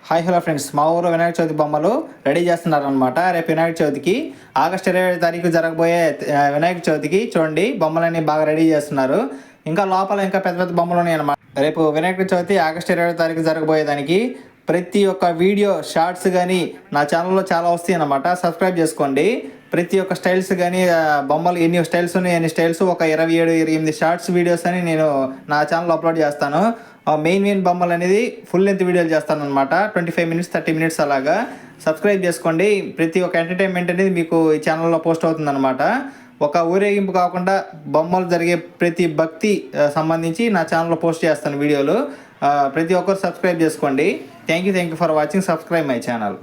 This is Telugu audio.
హాయ్ హలో ఫ్రెండ్స్, మా ఊరు వినాయక చవితి బొమ్మలు రెడీ చేస్తున్నారనమాట. రేపు వినాయక చవితికి ఆగస్టు 27 తారీఖు జరగబోయే వినాయక చవితికి చూడండి బొమ్మలన్నీ బాగా రెడీ చేస్తున్నారు. ఇంకా లోపల ఇంకా పెద్ద పెద్ద బొమ్మలు ఉన్నాయి అనమాట. రేపు వినాయక చవితి ఆగస్టు 27 తారీఖు జరగబోయేదానికి ప్రతి ఒక్క వీడియో షార్ట్స్ కానీ నా ఛానల్లో చాలా వస్తాయి అన్నమాట. సబ్స్క్రైబ్ చేసుకోండి. ప్రతి ఒక్క స్టైల్స్ కానీ బొమ్మలు ఎన్ని స్టైల్స్ ఉన్నాయి, ఎన్ని స్టైల్స్ ఒక 27-28 షార్ట్స్ వీడియోస్ అని నేను నా ఛానల్లో అప్లోడ్ చేస్తాను. మెయిన్ బొమ్మలు అనేది ఫుల్ లెంత్ వీడియోలు చేస్తాను అనమాట. 25 మినిట్స్ 30 మినిట్స్ అలాగా. సబ్స్క్రైబ్ చేసుకోండి. ప్రతి ఒక్క ఎంటర్టైన్మెంట్ అనేది మీకు ఈ ఛానల్లో పోస్ట్ అవుతుంది అనమాట. ఒక ఊరేగింపు కాకుండా బొమ్మలు జరిగే ప్రతి భక్తి సంబంధించి నా ఛానల్లో పోస్ట్ చేస్తాను వీడియోలు. ప్రతి ఒక్కరు సబ్స్క్రైబ్ చేసుకోండి. Thank you for watching. Subscribe my channel.